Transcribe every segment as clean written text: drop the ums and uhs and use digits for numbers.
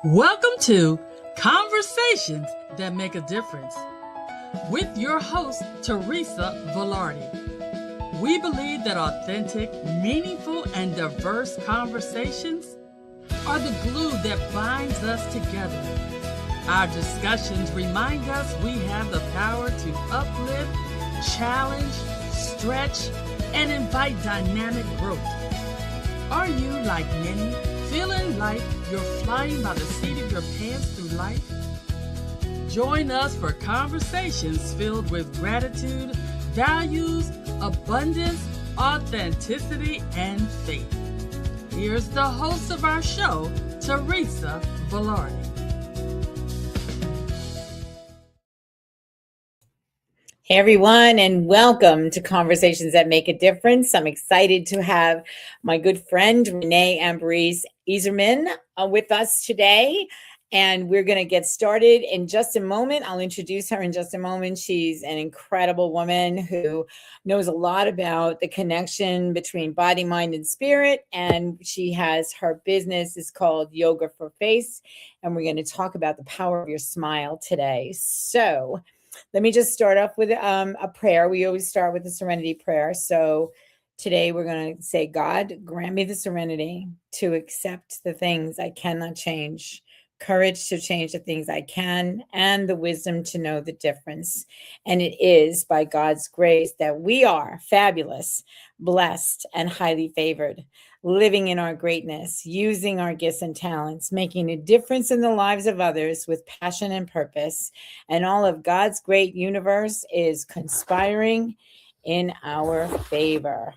Welcome to Conversations That Make a Difference with your host, Teresa Velarde. We believe that authentic, meaningful, and diverse conversations are the glue that binds us together. Our discussions remind us we have the power to uplift, challenge, stretch, and invite dynamic growth. Are you, like many, feeling like you're flying by the seat of your pants through life? Join us for conversations filled with gratitude, values, abundance, authenticity, and faith. Here's the host of our show, Teresa Velarde. Hey everyone, and welcome to Conversations That Make a Difference. I'm excited to have my good friend Renee Iserman with us today, and we're going to get started in just a moment. I'll introduce her in just a moment. She's an incredible woman who knows a lot about the connection between body, mind, and spirit, and she has her business is called Yoga4Face, and we're going to talk about the power of your smile today. So let me just start off with a prayer. We always start with the serenity prayer. So today we're going to say, God, grant me the serenity to accept the things I cannot change, courage to change the things I can, and the wisdom to know the difference. And it is by God's grace that we are fabulous, blessed, and highly favored, living in our greatness, using our gifts and talents, making a difference in the lives of others with passion and purpose. And all of God's great universe is conspiring in our favor.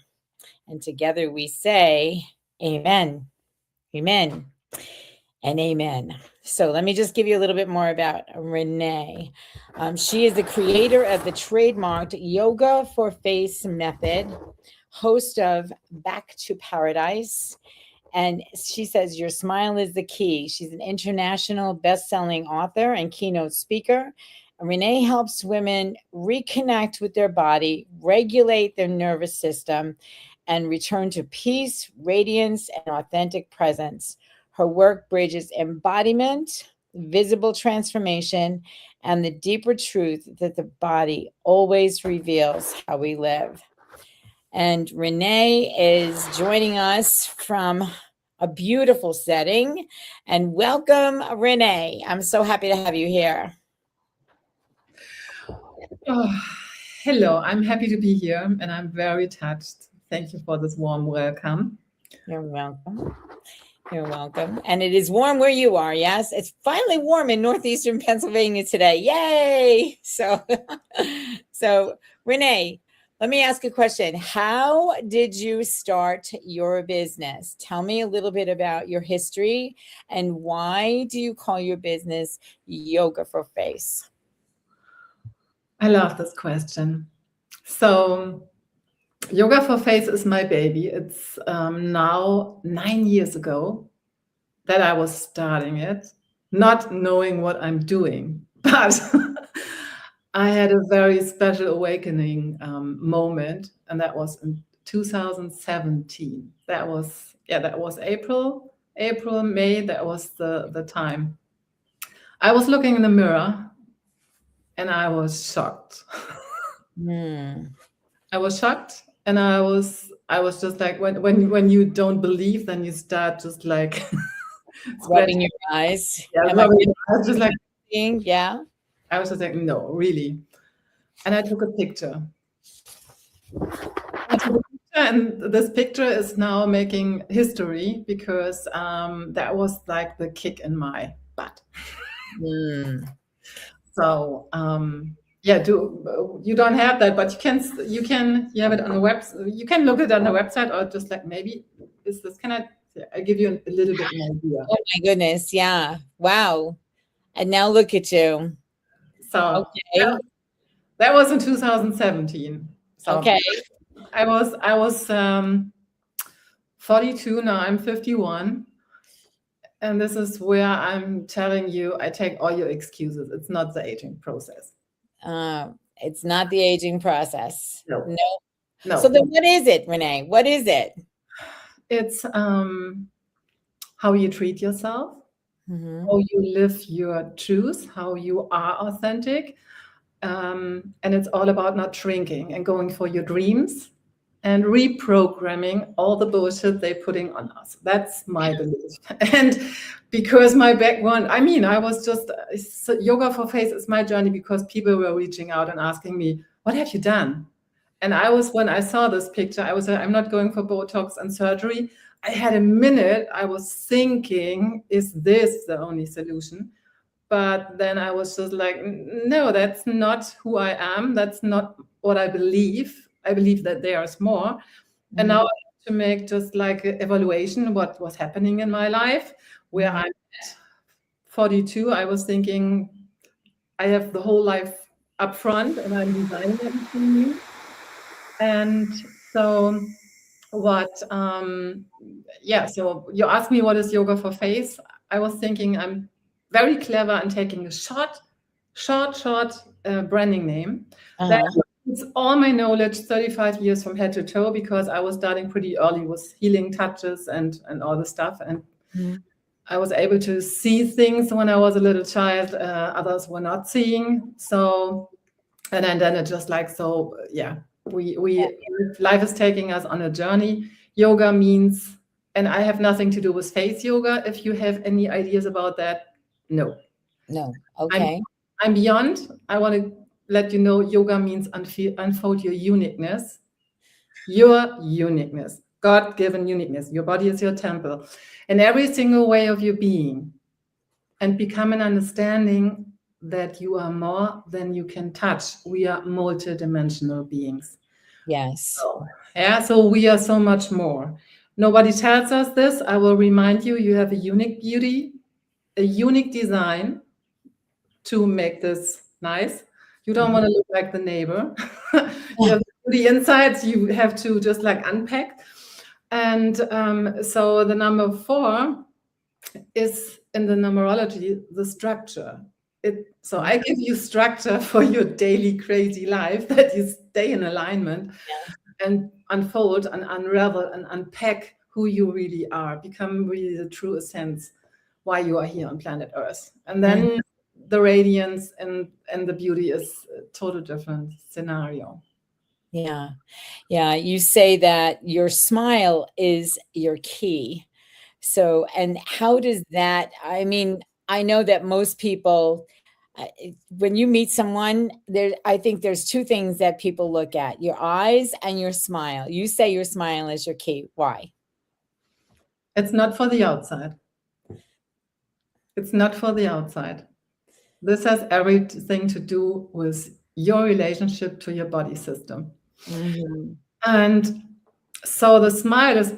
And together we say, amen, amen, and amen. So let me just give you a little bit more about Renee. She is the creator of the trademarked Yoga4Face Method, host of Back to Paradise. And she says, your smile is the key. She's an international best-selling author and keynote speaker. Renee helps women reconnect with their body, regulate their nervous system, and return to peace, radiance, and authentic presence. Her work bridges embodiment, visible transformation, and the deeper truth that the body always reveals how we live. And Renee is joining us from a beautiful setting. And welcome, Renee. I'm so happy to have you here. Oh, hello, I'm happy to be here and I'm very touched. Thank you for this warm welcome. You're welcome. You're welcome. And it is warm where you are, yes? It's finally warm in northeastern Pennsylvania today. Yay! So Renee, let me ask a question. How did you start your business? Tell me a little bit about your history and why do you call your business Yoga4Face? I love this question. So Yoga4Face is my baby. It's now 9 years ago that I was starting it, not knowing what I'm doing, but I had a very special awakening moment, and that was in 2017. That was April, May. That was the time. I was looking in the mirror, and I was shocked. I was shocked, and I was just like when you don't believe, then you start just like rubbing your eyes. Yeah, rubbing your eyes, just like yeah. I was just like, no, really. And I took a picture. And this picture is now making history because that was like the kick in my butt. So yeah, you don't have that, but you have it on the website. You can look it on the website, or just like maybe is this I give you a little bit more idea. Oh my goodness, yeah, wow! And now look at you. So okay. That was in 2017. So okay. I was 42. Now I'm 51. And this is where I'm telling you, I take all your excuses. It's not the aging process. It's not the aging process. No. So then what is it, Renee? What is it? It's how you treat yourself, Mhm. how you live your truth, how you are authentic. And it's all about not shrinking and going for your dreams and reprogramming all the bullshit they're putting on us. That's my belief. And because my background, I mean, I was just, Yoga4Face is my journey because people were reaching out and asking me, what have you done? And I was, when I saw this picture, I was like, I'm not going for Botox and surgery. I had a minute, I was thinking, is this the only solution? But then I was just like, no, that's not who I am. That's not what I believe. I believe that there's more. And now I have to make just like an evaluation what was happening in my life, where I'm at 42. I was thinking I have the whole life up front and I'm designing everything new. And so what, so you asked me what is Yoga4Face. I was thinking I'm very clever and taking a short branding name. That it's all my knowledge, 35 years from head to toe, because I was starting pretty early with healing touches and all the stuff. And I was able to see things when I was a little child, others were not seeing. So, and then it just like, so yeah, life is taking us on a journey. Yoga means, and I have nothing to do with face yoga. If you have any ideas about that, no. Okay. I'm beyond. I want to let you know yoga means unfold your uniqueness. Your uniqueness, God-given uniqueness. Your body is your temple. And every single way of your being. And become an understanding that you are more than you can touch. We are multidimensional beings. Yes. So we are so much more. Nobody tells us this. I will remind you, you have a unique beauty, a unique design to make this nice. You don't want to look like the neighbor. You have the insides, you have to just like unpack. And so the number 4 is in the numerology, the structure. So I give you structure for your daily crazy life, that you stay in alignment and unfold and unravel and unpack who you really are, become really the true essence why you are here on planet Earth. And then the radiance and the beauty is a total different scenario. Yeah. You say that your smile is your key. So, and how does that, I mean, I know that most people, when you meet someone, I think there's 2 things that people look at: your eyes and your smile. You say your smile is your key. Why? It's not for the outside. It's not for the outside. This has everything to do with your relationship to your body system. And so the smile is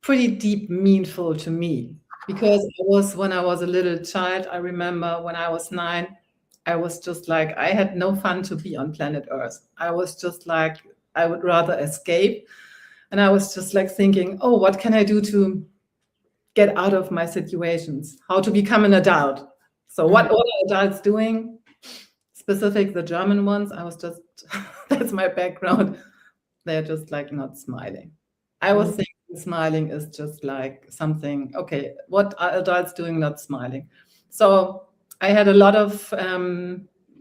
pretty deep meaningful to me, because when I was a little child, I remember when I was 9, I was just like, I had no fun to be on planet Earth. I was just like, I would rather escape. And I was just like thinking, oh, what can I do to get out of my situations? How to become an adult? So what are adults doing? Specific, the German ones, I was just, that's my background. They're just like not smiling. I was thinking smiling is just like something, okay, what are adults doing not smiling? So I had a lot of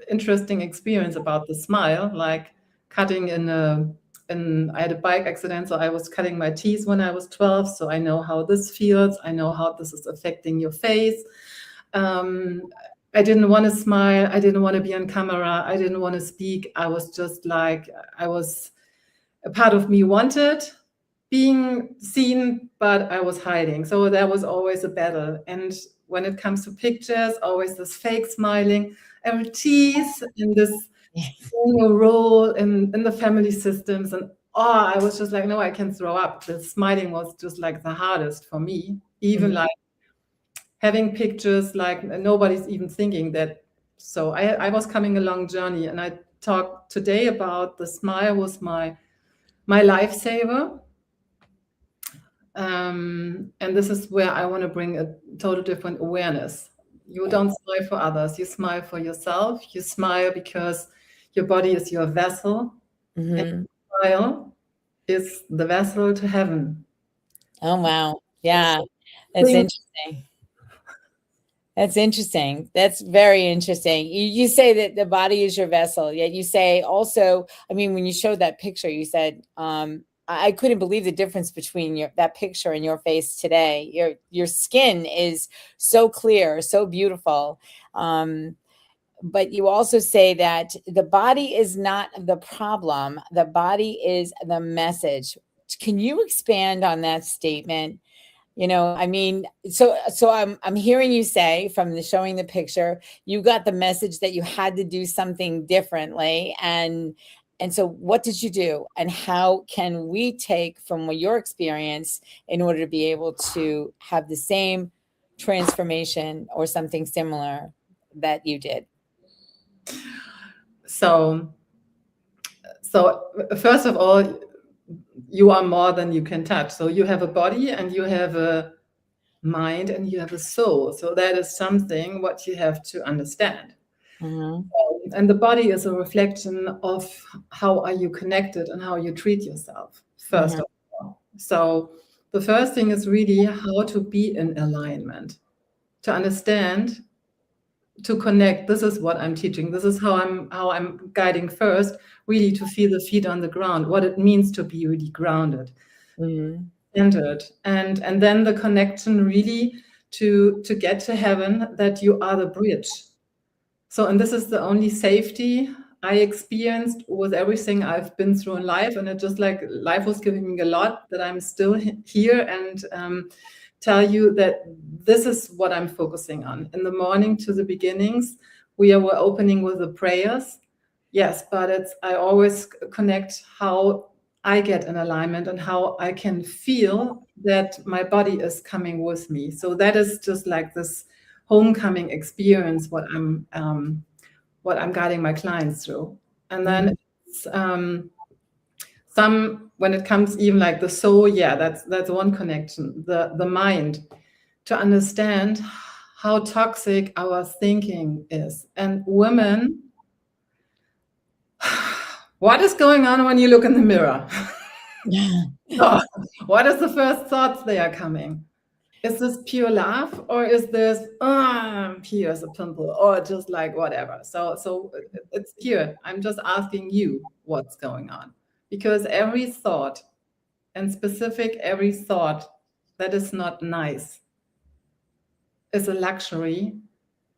interesting experience about the smile, like cutting I had a bike accident, so I was cutting my teeth when I was 12, so I know how this feels. I know how this is affecting your face. I didn't want to smile. I didn't want to be on camera. I didn't want to speak. I was just like, a part of me wanted being seen, but I was hiding. So that was always a battle. And when it comes to pictures, always this fake smiling, every tease in this role in the family systems. And I was just like, no, I can throw up. The smiling was just like the hardest for me. Even like having pictures, like nobody's even thinking that. So I was coming a long journey, and I talked today about the smile was my lifesaver. And this is where I want to bring a total different awareness. You don't smile for others. You smile for yourself. You smile because your body is your vessel. And your smile is the vessel to heaven. Oh, wow. Yeah. That's Things- interesting. That's interesting. That's very interesting. You say that the body is your vessel, yet you say also, I mean, when you showed that picture, you said, I couldn't believe the difference between that picture and your face today. Your skin is so clear, so beautiful. But you also say that the body is not the problem. The body is the message. Can you expand on that statement? I mean, so I'm hearing you say from showing the picture, you got the message that you had to do something differently, and so what did you do, and how can we take from your experience in order to be able to have the same transformation or something similar that you did? So, first of all, you are more than you can touch. So you have a body and you have a mind and you have a soul. So that is something what you have to understand. Mhm. And the body is a reflection of how are you connected and how you treat yourself, first Mhm. of all. So the first thing is really how to be in alignment, to understand, to connect. This is what I'm teaching. This is how I'm guiding first, really to feel the feet on the ground, what it means to be really grounded, Mhm. centered, and then the connection really to get to heaven, that you are the bridge. So, and this is the only safety I experienced with everything I've been through in life. And it just like life was giving me a lot, that I'm still here and tell you that this is what I'm focusing on. In the morning to the beginnings, were opening with the prayers. Yes, but I always connect how I get in alignment and how I can feel that my body is coming with me. So that is just like this homecoming experience, what I'm guiding my clients through. And then it's, some, when it comes even like the soul, yeah, that's one connection. The mind, to understand how toxic our thinking is. And women, what is going on when you look in the mirror? So, what is the first thoughts they are coming? Is this pure love, or is this here's a pimple, or just like whatever? So it's here. I'm just asking you what's going on, because every thought, and specific every thought that is not nice, is a luxury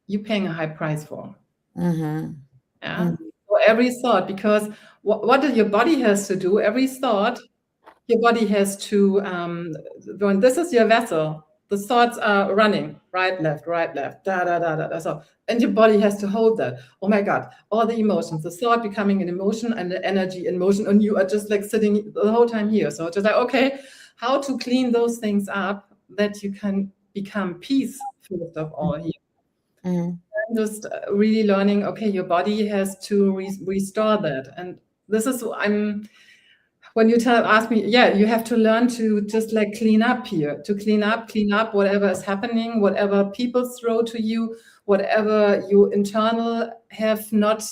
you're paying a high price for. Mhm. Yeah. So every thought, because what your body has to do, every thought, your body has to, when this is your vessel, the thoughts are running right, left, da, da, da, da, da. So, and your body has to hold that. Oh my God, all the emotions, the thought becoming an emotion and the energy in motion, and you are just like sitting the whole time here. So just like, okay, how to clean those things up that you can become peace first of all here. Mhm. Just really learning, okay, your body has to restore that. And this is, when you ask me, yeah, you have to learn to just like clean up here, to clean up whatever is happening, whatever people throw to you, whatever you internal have not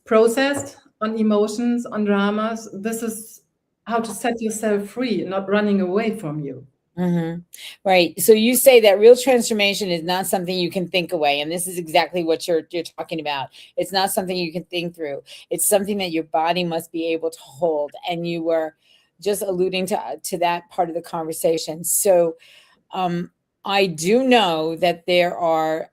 processed on emotions, on dramas. This is how to set yourself free, not running away from you. Mhm. Right. So you say that real transformation is not something you can think away, and this is exactly what you're talking about. It's not something you can think through. It's something that your body must be able to hold, and you were just alluding to that part of the conversation. So I do know that there are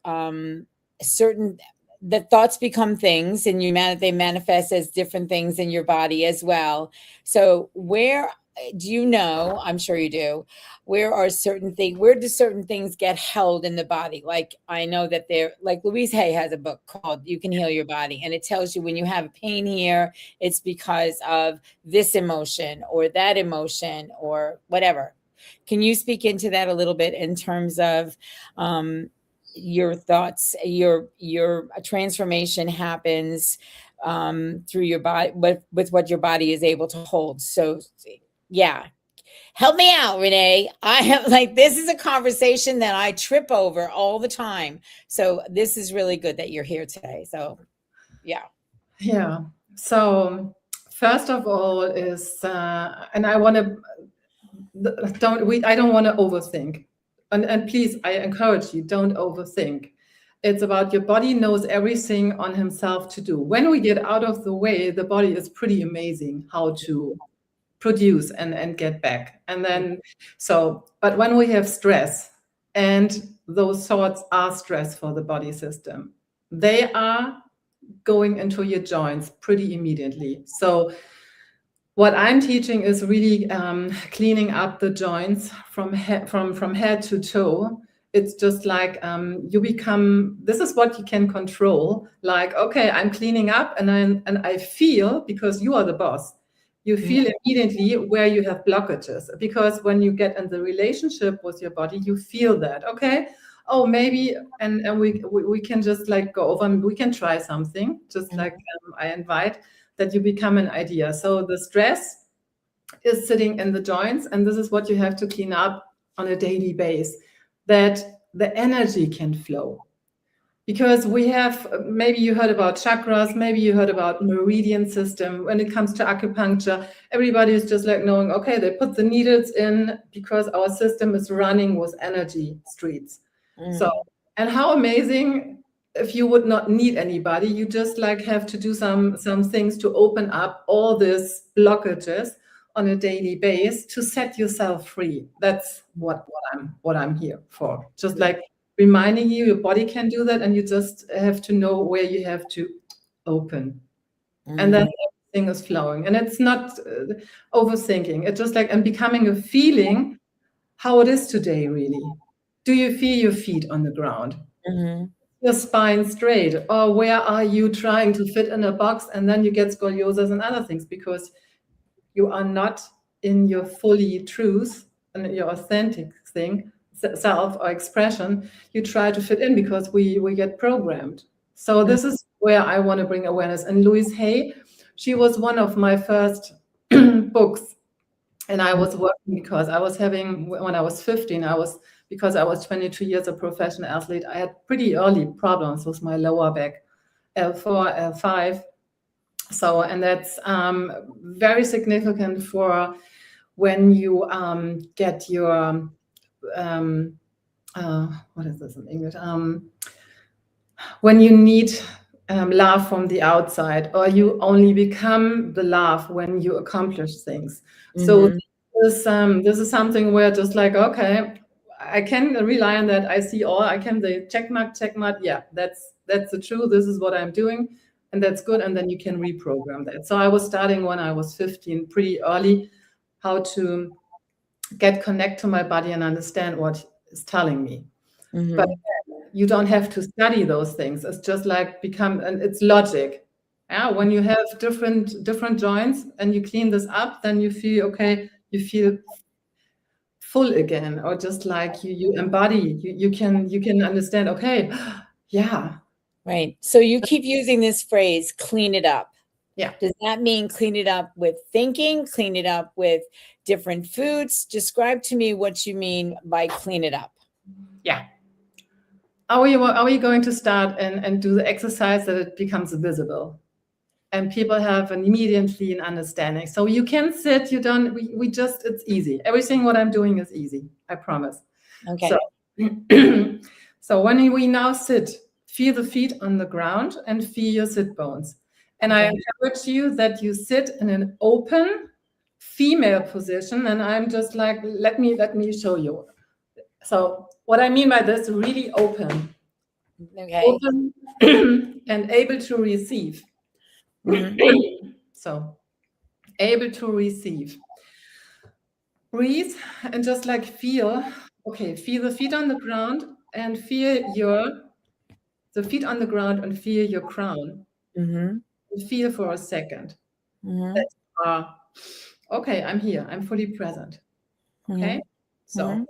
certain that thoughts become things, and they manifest as different things in your body as well. So where do you know? I'm sure you do. Where do certain things get held in the body? Like I know that like Louise Hay has a book called You Can Heal Your Body, and it tells you when you have pain here, it's because of this emotion or that emotion or whatever. Can you speak into that a little bit in terms of your thoughts? Your transformation happens through your body, with what your body is able to hold. So, yeah, help me out, Renee. I have this is a conversation that I trip over all the time. So this is really good that you're here today. So, yeah. Yeah. So first of all is, and I want to I don't want to overthink. And please, I encourage you, don't overthink. It's about your body knows everything on himself to do. When we get out of the way, the body is pretty amazing how to produce and get back. And then, but when we have stress, and those thoughts are stress for the body system, they are going into your joints pretty immediately. So what I'm teaching is really cleaning up the joints from head to toe. It's just like this is what you can control. Like, okay, I'm cleaning up, and I feel, because you are the boss, you feel immediately where you have blockages. Because when you get in the relationship with your body, you feel that, okay, oh, maybe, and we can just like go over, and we can try something, just like I invite that you become an idea. So the stress is sitting in the joints, and this is what you have to clean up on a daily basis, that the energy can flow. Because we have, maybe you heard about chakras, maybe you heard about meridian system. When it comes to acupuncture, everybody is just like knowing, okay, they put the needles in because our system is running with energy streets. So, and how amazing if you would not need anybody, you just like have to do some things to open up all these blockages on a daily basis to set yourself free. That's what I'm here for. Just like reminding you, your body can do that, and you just have to know where you have to open. And then everything is flowing. And it's not overthinking. It's just like, and becoming a feeling how it is today, really. Do you feel your feet on the ground? Your spine straight? Or where are you trying to fit in a box, and then you get scoliosis and other things because you are not in your fully truth and your authentic self or expression. You try to fit in because we get programmed. So this is where I want to bring awareness. And Louise Hay, she was one of my first books. And I was working because I was having, when I was 15, because I was 22 years a professional athlete, I had pretty early problems with my lower back, L4, L5. So, and that's very significant for when you get your, what is this in English? When you need love from the outside, or you only become the love when you accomplish things. So this is something where just like, okay, I can rely on that. I see all, I can the check mark. Yeah, that's the truth. This is what I'm doing. And that's good. And then you can reprogram that. So I was starting when I was 15, pretty early, how to connect to my body and understand what is telling me. But you don't have to study those things. It's just like and it's logic. Yeah, when you have different joints and you clean this up, then you feel okay. You feel full again, or just like you embody. You can understand. Okay, yeah. Right. So you keep using this phrase, clean it up. Yeah. Does that mean clean it up with thinking, clean it up with different foods? Describe to me what you mean by clean it up. Yeah. Are we going to start and do the exercise that it becomes visible? And people have immediately an understanding. So you can sit, it's easy. Everything what I'm doing is easy. I promise. Okay. So when we now sit, feel the feet on the ground and feel your sit bones. And I encourage you that you sit in an open female position. And I'm just like, let me show you. So what I mean by this, really open. Okay. Open and able to receive. So able to receive. Breathe and just like feel the feet on the ground and feel the feet on the ground and feel your crown. Feel for a second. Okay, I'm here. I'm fully present. Okay, so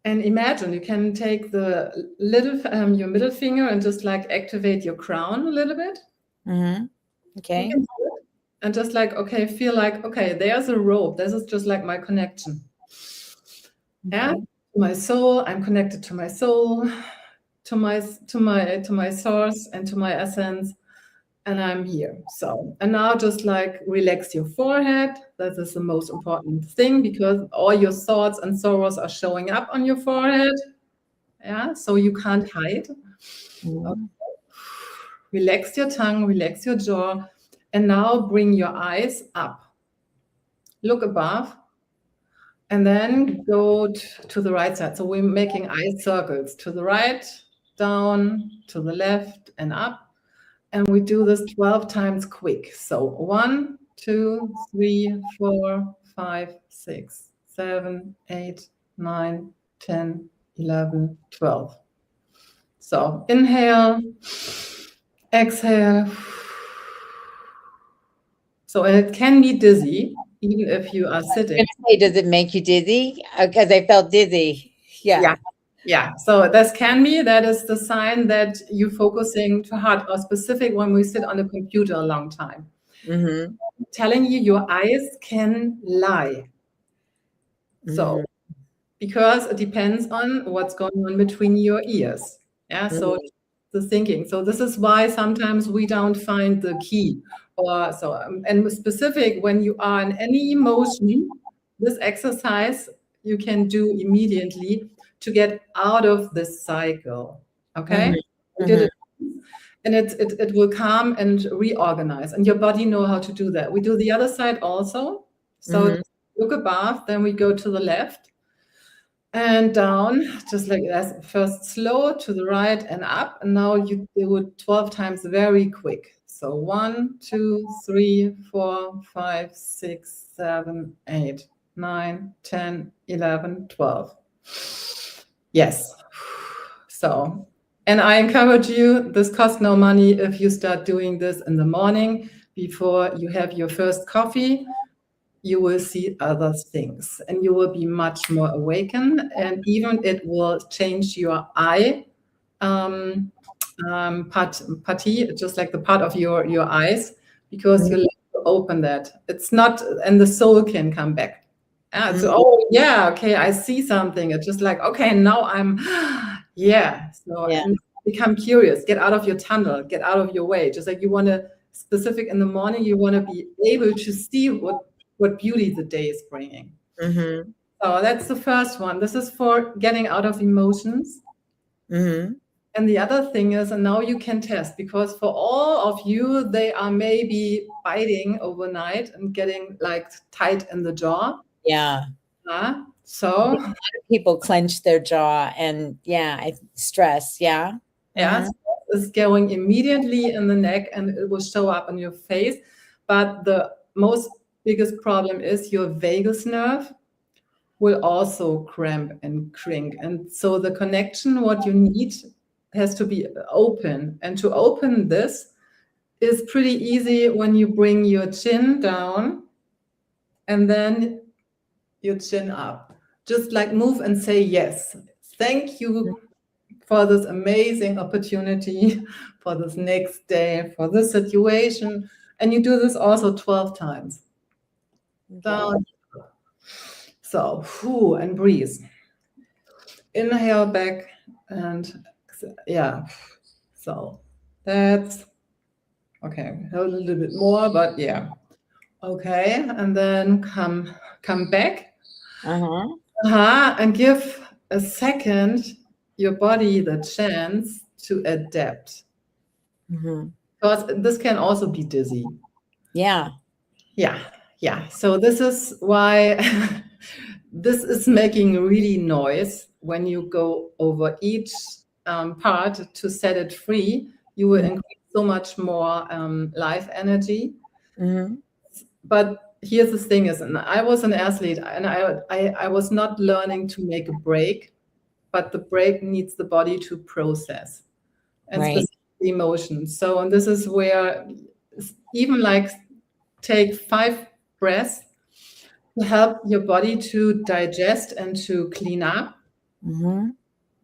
and imagine you can take the little your middle finger and just like activate your crown a little bit. Okay. And just like, okay, feel like, okay, there's a rope. This is just like my connection. Yeah, my soul. I'm connected to my soul, to my source, and to my essence. and I'm here. So, and now just like relax your forehead. That is the most important thing, because all your thoughts and sorrows are showing up on your forehead. Yeah, so you can't hide. Mhm. Relax your tongue, relax your jaw, and now bring your eyes up. Look above, and then go to the right side. So we're making eye circles to the right, down, to the left, and up. And we do this 12 times quick. So 1, 2, 3, 4, 5, 6, 7, 8, 9, 10, 11, 12. So inhale, exhale. So it can be dizzy, even if you are sitting. Say, does it make you dizzy? Because I felt dizzy. Yeah. Yeah. So this can be, that is the sign that you're focusing too hard, or specific when we sit on the computer a long time. Mm-hmm. Telling you your eyes can lie. So, because it depends on what's going on between your ears. Yeah. So the thinking. So this is why sometimes we don't find the key, or so. And specific, when you are in any emotion, this exercise you can do immediately to get out of this cycle. Okay. We did it, and it will calm and reorganize, and your body know how to do that. We do the other side also. So look above, then we go to the left and down, just like that. First slow to the right and up, and now you do it 12 times very quick. So 1, 2, 3, 4, 5, 6, 7, 8, 9, 10, 11, 12. Yes. So, and I encourage you, this costs no money if you start doing this in the morning before you have your first coffee. You will see other things, and you will be much more awakened, and even it will change your eye party, just like the part of your eyes, because you let to open that. It's not, and the soul can come back. So, oh yeah, okay, I see something. It's just like, okay, now I'm, yeah. So and become curious, get out of your tunnel, get out of your way. Just like you want to, specific in the morning, you want to be able to see what beauty the day is bringing. So that's the first one. This is for getting out of emotions. And the other thing is, and now you can test, because for all of you, they are maybe biting overnight and getting like tight in the jaw. Yeah. So people clench their jaw and stress. Yeah. Stress is going immediately in the neck, and it will show up on your face. But the most biggest problem is your vagus nerve will also cramp and shrink. And so the connection, what you need, has to be open. And to open this is pretty easy when you bring your chin down and then your chin up. Just like move and say yes. Thank you for this amazing opportunity, for this next day, for this situation. And you do this also 12 times. Down. So, and breathe. Inhale back, and yeah. So that's okay. A little bit more, but yeah. Okay, and then come back. And give a second your body the chance to adapt. Because this can also be dizzy. Yeah. So this is why this is making really noise. When you go over each part to set it free, you will increase so much more life energy. But here's the thing is, and I was an athlete, and I was not learning to make a break, but the break needs the body to process and specific emotions. So, and this is where even like take 5 breaths to help your body to digest and to clean up.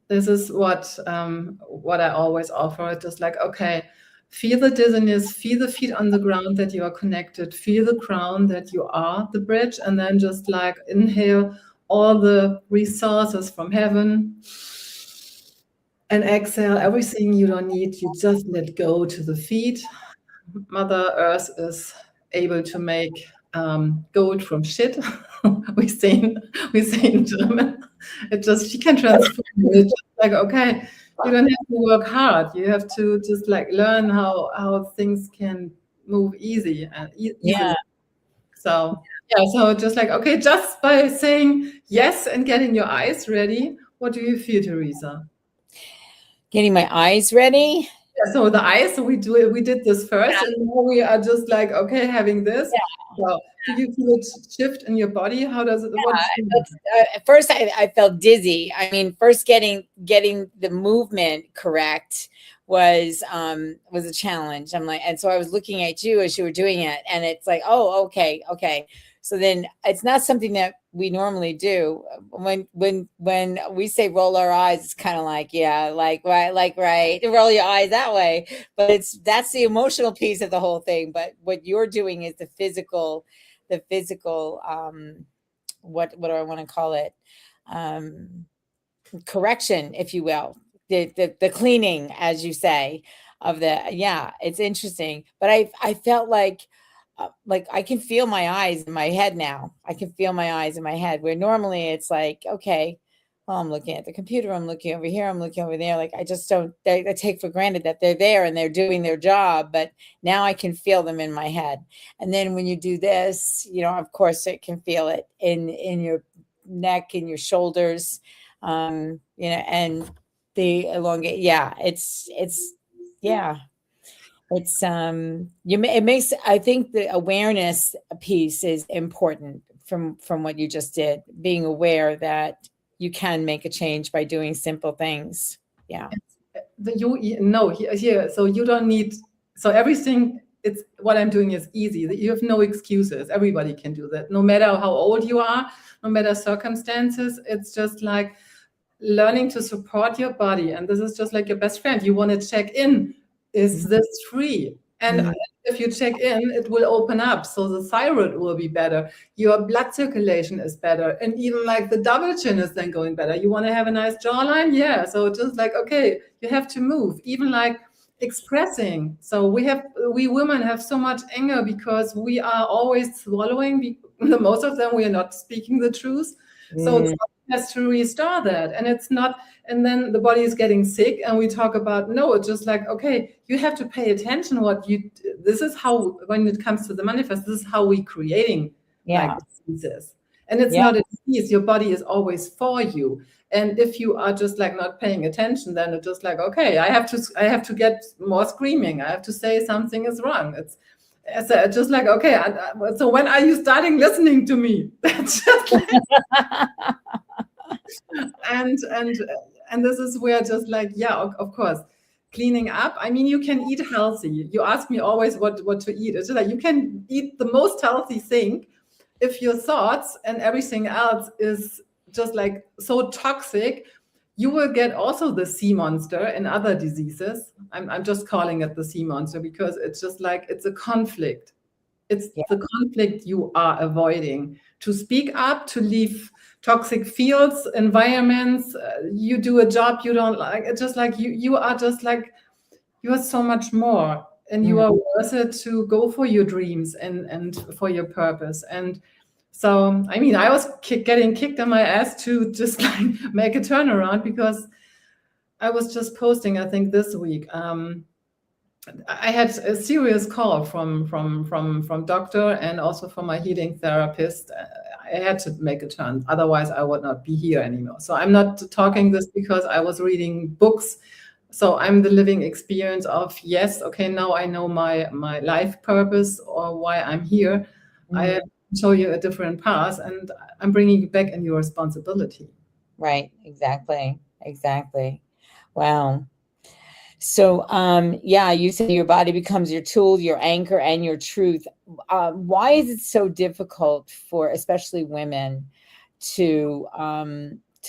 This is what I always offer. Just like, okay, feel the dizziness, feel the feet on the ground that you are connected, feel the crown that you are the bridge, and then just like inhale all the resources from heaven, and exhale everything you don't need. You just let go to the feet, Mother Earth is able to make gold from shit. we say in German. She can transform it. It's just like, okay, you don't have to work hard. You have to just like learn how things can move easily. Yeah. So yeah, so just like, okay, just by saying yes and getting your eyes ready, what do you feel, Teresa? Getting my eyes ready. Yeah, so the eyes, so we did this first, and now we are just like, okay, having this. Yeah. So do you feel it shift in your body? How does it? At first, I felt dizzy. I mean, first getting the movement correct was a challenge. I'm like, and so I was looking at you as you were doing it, and it's like, oh, okay. So then it's not something that we normally do. When we say roll our eyes, it's kind of like, yeah, like right, roll your eyes that way. But that's the emotional piece of the whole thing. But what you're doing is the physical, what do I want to call it? Correction, if you will, the cleaning, as you say, of it's interesting. But I felt like I can feel my eyes in my head now. I can feel my eyes in my head, where normally it's like, okay, well, I'm looking at the computer, I'm looking over here, I'm looking over there. Like I just don't, I take for granted that they're there and they're doing their job, but now I can feel them in my head. And then when you do this, of course it can feel it in your neck, in your shoulders, and the elongate. Yeah, it's it makes, I think the awareness piece is important from what you just did, being aware that you can make a change by doing simple things. Yeah. Here, so you don't need, so everything, it's what I'm doing is easy. You have no excuses. Everybody can do that, no matter how old you are, no matter circumstances. It's just like learning to support your body. And this is just like your best friend. You want to check in. Is this free? And if you check in, it will open up. So the thyroid will be better. Your blood circulation is better. And even like the double chin is then going better. You want to have a nice jawline? Yeah. So just like, okay, you have to move. Even like expressing. So we women have so much anger because we are always swallowing. Most of them, we are not speaking the truth. So it's has to restore that. And it's not, and then the body is getting sick and we talk about, no, it's just like, okay, you have to pay attention this is how, when it comes to the manifest, this is how we creating like diseases. And it's not a disease, your body is always for you. And if you are just like not paying attention, then it's just like, okay, I have to get more screaming. I have to say something is wrong. It's just like, okay, so when are you starting listening to me? That's just like, and this is where just like, yeah, of course, cleaning up. I mean, you can eat healthy. You ask me always what to eat. It's just like you can eat the most healthy thing if your thoughts and everything else is just like so toxic. You will get also the sea monster and other diseases. I'm just calling it the sea monster because it's just like, it's a conflict. It's the conflict you are avoiding. To speak up, to leave toxic fields, environments, you do a job you don't like. It's just like you are just like, you are so much more, and you are worth it to go for your dreams and for your purpose. And so, I mean, I was getting kicked in my ass to just like make a turnaround because I was just posting, I think this week, I had a serious call from doctor and also from my healing therapist. I had to make a turn, otherwise I would not be here anymore. So I'm not talking this because I was reading books. So I'm the living experience of, yes, okay, now I know my life purpose or why I'm here. I show you a different path, and I'm bringing you back in your responsibility. Right. Exactly. Wow. So, you say your body becomes your tool, your anchor, and your truth. Why is it so difficult for especially women to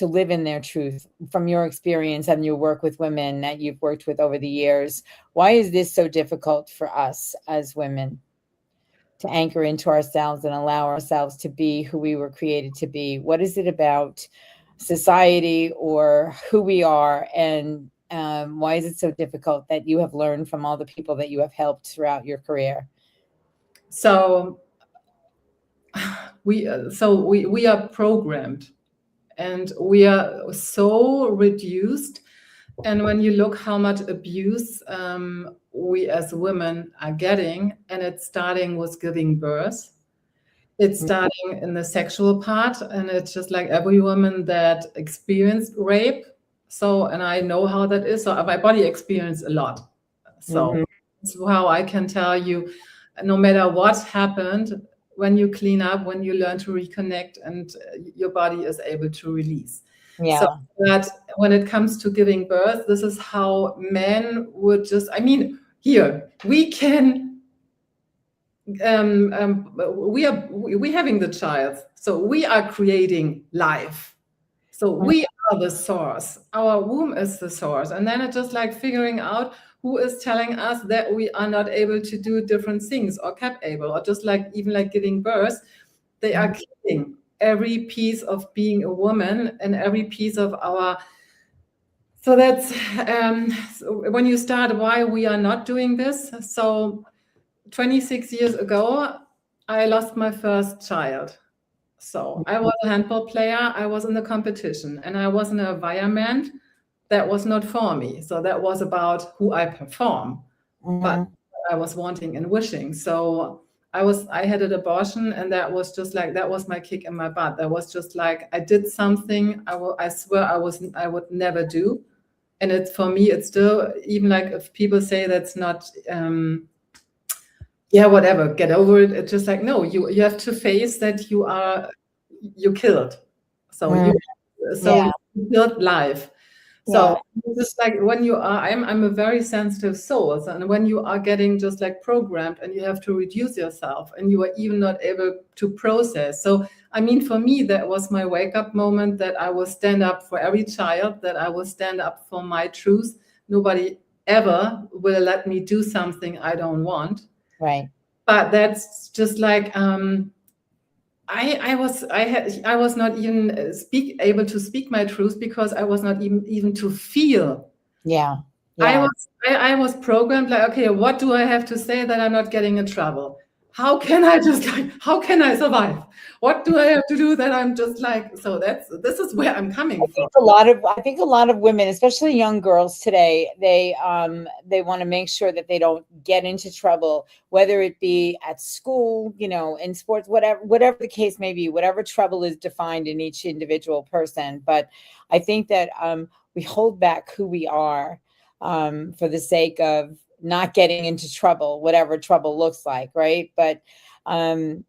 live in their truth? From your experience and your work with women that you've worked with over the years, why is this so difficult for us as women to anchor into ourselves and allow ourselves to be who we were created to be? What is it about society or who we are and Why is it so difficult that you have learned from all the people that you have helped throughout your career? So we are programmed, and we are so reduced. And when you look how much abuse we as women are getting, and it's starting with giving birth, it's starting in the sexual part, and it's just like every woman that experienced rape. So, and I know how that is. So my body experienced a lot. So that's how I can tell you, no matter what happened, when you clean up, when you learn to reconnect, and your body is able to release. Yeah. So that when it comes to giving birth, this is how men would just, I mean, here we can, we're having the child, so we are creating life. So we are the source. Our womb is the source. And then it's just like figuring out who is telling us that we are not able to do different things or capable, or just like even like giving birth, they are killing every piece of being a woman and every piece of our. So that's so when you start why we are not doing this. So 26 years ago, I lost my first child. So I was a handball player, I was in the competition, and I was in an environment that was not for me. So that was about who I perform, but I was wanting and wishing. So I had an abortion, and that was just like, that was my kick in my butt. That was just like, I did something I swear I would never do. And it's, for me, it's still, even like if people say that's not, yeah, whatever, get over it. It's just like, no, you have to face that you killed. So you killed life. So just like when you are, I'm a very sensitive soul. So, and when you are getting just like programmed, and you have to reduce yourself, and you are even not able to process. So, I mean, for me, that was my wake up moment, that I will stand up for every child, that I will stand up for my truth. Nobody ever will let me do something I don't want. Right. But that's just like, I was not even able to speak my truth, because I was not even to feel. Yeah. I was programmed like, okay, what do I have to say that I'm not getting in trouble? How can I survive? What do I have to do that I'm just like, so this is where I'm coming from. I think a lot of women, especially young girls today, they want to make sure that they don't get into trouble, whether it be at school, in sports, whatever the case may be, whatever trouble is defined in each individual person. But I think that we hold back who we are for the sake of not getting into trouble, whatever trouble looks like, right? But I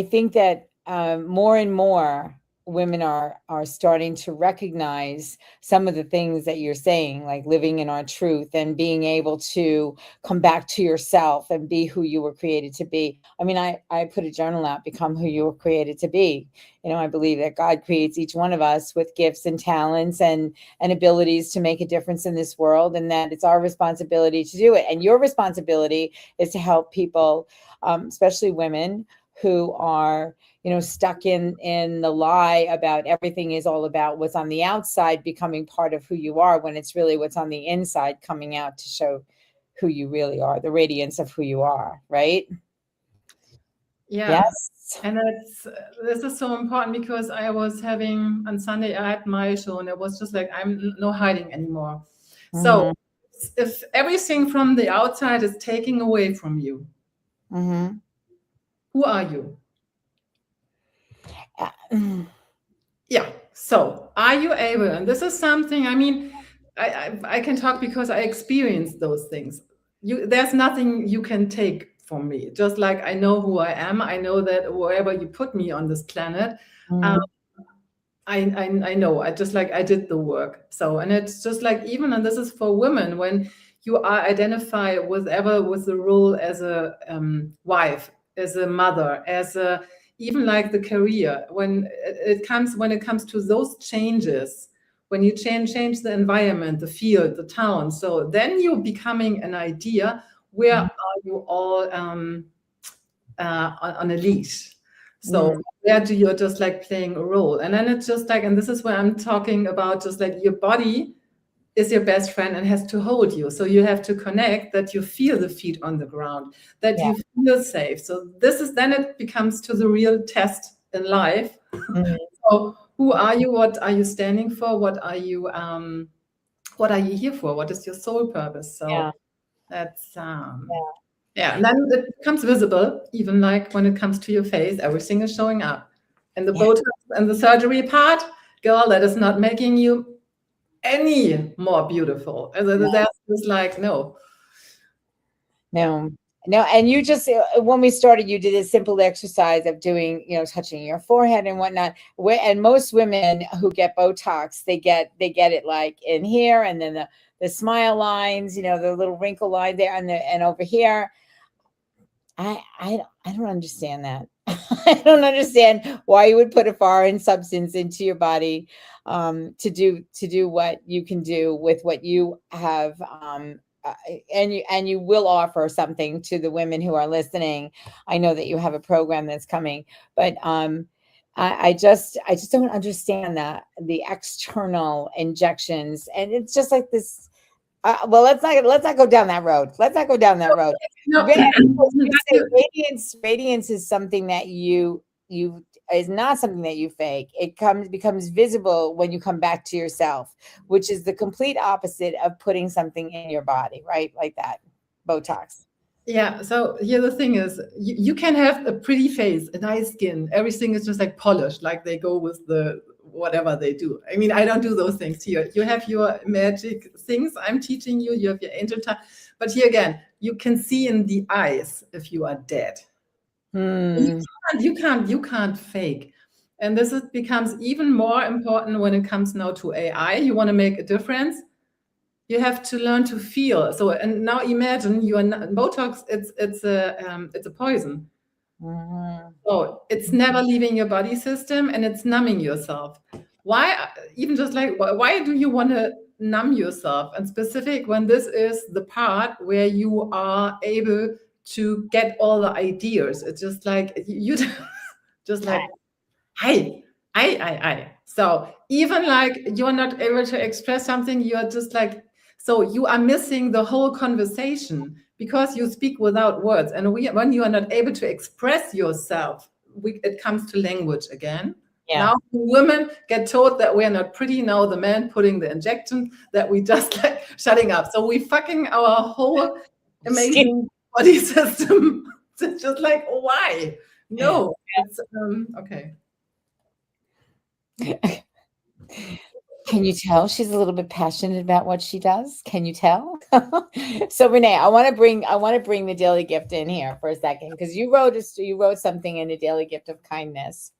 think that more and more women are starting to recognize some of the things that you're saying, like living in our truth and being able to come back to yourself and be who you were created to be. I mean, I put a journal out, become who you were created to be. I believe that God creates each one of us with gifts and talents and abilities to make a difference in this world, and that it's our responsibility to do it. And your responsibility is to help people, especially women who are stuck in the lie about everything is all about what's on the outside becoming part of who you are, when it's really what's on the inside coming out to show who you really are, the radiance of who you are, right? Yeah. Yes. And this is so important, because I was having, on Sunday, I had my show, and it was just like, I'm no hiding anymore. So if everything from the outside is taking away from you, who are you? Yeah. So are you able, and this is something, I mean, I can talk because I experienced those things. There's nothing you can take from me. Just like I know who I am. I know that wherever you put me on this planet, I know. I just like, I did the work. So, and it's just like, even, and this is for women, when you are identified with the role as a wife, as a mother, as a, even like the career, when it comes to those changes, when you change the environment, the field, the town, so then you're becoming an idea, where are you all on a leash? So where do you just like playing a role? And then it's just like, and this is where I'm talking about just like your body is your best friend and has to hold you. So you have to connect that you feel the feet on the ground, that you feel safe. So this is, then it becomes to the real test in life. So who are you? What are you standing for? What are you here for? What is your soul purpose? So that's and then it becomes visible, even like when it comes to your face, everything is showing up. And the Botox and the surgery part, girl, that is not making you any more beautiful. And that's just like, no. And you just, when we started, you did a simple exercise of doing, touching your forehead and whatnot. And most women who get Botox, they get it like in here, and then the smile lines, the little wrinkle line there, and over here. I don't understand that. I don't understand why you would put a foreign substance into your body to do what you can do with what you have. And you will offer something to the women who are listening. I know that you have a program that's coming, but I just don't understand that the external injections, and it's just like this. Well, let's not go down that road. Let's not go down that road. No. Radiance is something that you is not something that you fake. It becomes visible when you come back to yourself, which is the complete opposite of putting something in your body, right? Like that, Botox. Yeah. So here the thing is, you can have a pretty face, a nice skin. Everything is just like polished, like they go with the whatever they do. I mean, I don't do those things here. You have your magic things I'm teaching you. You have your angel touch. But here again, you can see in the eyes if you are dead. You can't fake. And this becomes even more important when it comes now to AI. You want to make a difference. You have to learn to feel. So, and now imagine you are Botox. It's a poison. So it's never leaving your body system, and it's numbing yourself. Why? Even just like, why do you want to numb yourself? And specific when this is the part where you are able to get all the ideas. It's just like you just like, I. So even like you're not able to express something, you're just like, so you are missing the whole conversation because you speak without words. And when you are not able to express yourself, it comes to language again. Yeah. Now women get told that we're not pretty. Now the men putting the injection, that we just like shutting up. So we fucking our whole amazing body system. It's just like, why? No, it's okay. Can you tell she's a little bit passionate about what she does? Can you tell? So Renee, I want to bring the daily gift in here for a second, because you wrote something in the daily gift of kindness.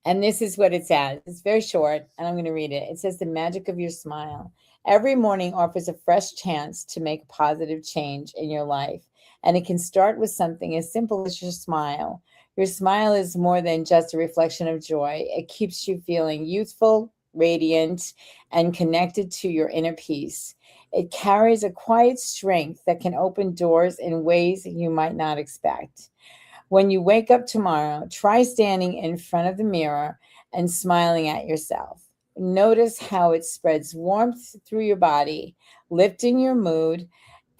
And this is what it says. It's very short, and I'm going to read it. It says, the magic of your smile. Every morning offers a fresh chance to make a positive change in your life. And it can start with something as simple as your smile. Your smile is more than just a reflection of joy. It keeps you feeling youthful, radiant, and connected to your inner peace. It carries a quiet strength that can open doors in ways you might not expect. When you wake up tomorrow, try standing in front of the mirror and smiling at yourself. Notice how it spreads warmth through your body, lifting your mood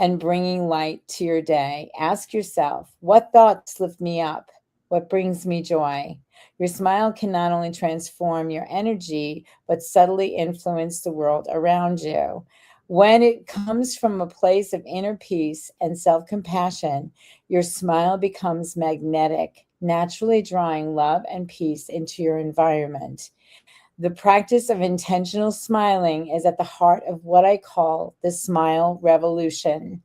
and bringing light to your day. Ask yourself, what thoughts lift me up? What brings me joy? Your smile can not only transform your energy, but subtly influence the world around you. When it comes from a place of inner peace and self-compassion, your smile becomes magnetic, naturally drawing love and peace into your environment. The practice of intentional smiling is at the heart of what I call the smile revolution.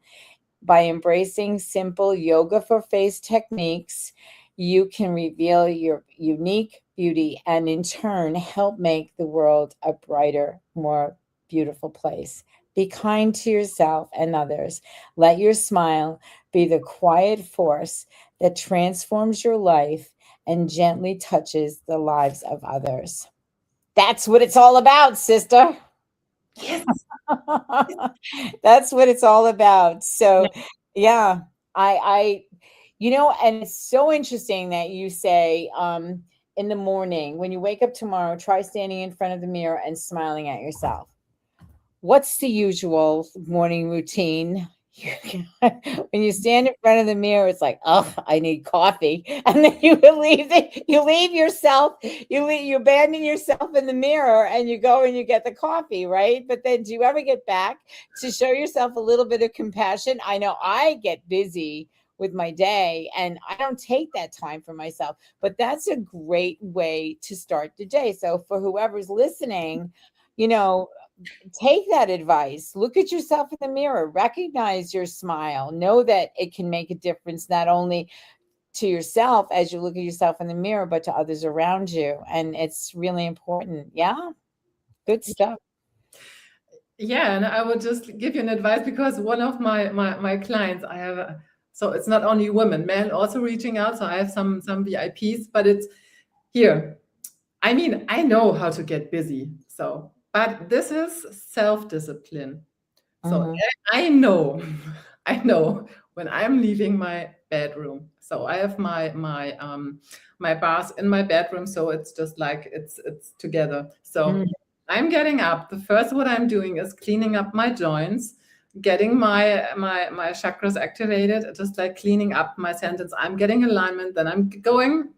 By embracing simple Yoga4Face techniques, you can reveal your unique beauty and in turn help make the world a brighter, more beautiful place. Be kind to yourself and others. Let your smile be the quiet force that transforms your life and gently touches the lives of others. That's what it's all about, sister. Yes. That's what it's all about. So, yeah, I And it's so interesting that you say in the morning, when you wake up tomorrow, try standing in front of the mirror and smiling at yourself. What's the usual morning routine? When you stand in front of the mirror, it's like, oh, I need coffee. And then you leave yourself, you abandon yourself in the mirror and you go and you get the coffee, right? But then do you ever get back to show yourself a little bit of compassion? I know I get busy with my day and I don't take that time for myself, but that's a great way to start the day. So for whoever's listening, take that advice. Look at yourself in the mirror, recognize your smile, know that it can make a difference, not only to yourself as you look at yourself in the mirror, but to others around you. And it's really important. Yeah. Good stuff. Yeah. And I would just give you an advice, because one of my clients, I have, so it's not only women, men also reaching out. So I have some VIPs, but it's here. I mean, I know how to get busy. But this is self-discipline. So I know when I'm leaving my bedroom. So I have my bath in my bedroom. So it's just like it's together. So I'm getting up. The first what I'm doing is cleaning up my joints, getting my chakras activated, just like cleaning up my sentence. I'm getting alignment. Then I'm going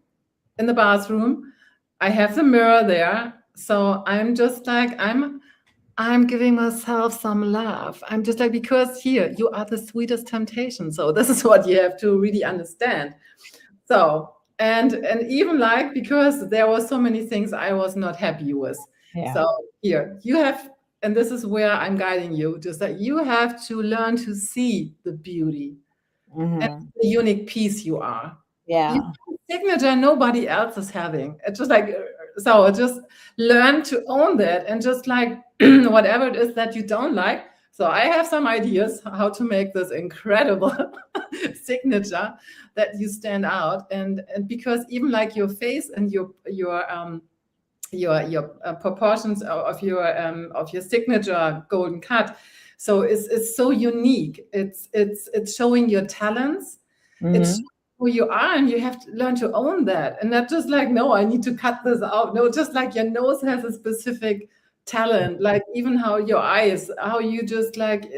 in the bathroom. I have the mirror there. So I'm just like, I'm giving myself some love. I'm just like, because here you are the sweetest temptation. So this is what you have to really understand. So, and even like, because there were so many things I was not happy with. Yeah. So here you have, and this is where I'm guiding you, just that you have to learn to see the beauty and the unique piece you are. Yeah. Signature nobody else is having. It's just like, so just learn to own that, and just like whatever it is that you don't like. So I have some ideas how to make this incredible signature that you stand out, and because even like your face and your proportions of your signature golden cut, so it's so unique. It's showing your talents. It's who you are, and you have to learn to own that, and not just like, no, I need to cut this out. No, just like your nose has a specific talent, like even how your eyes, how you just like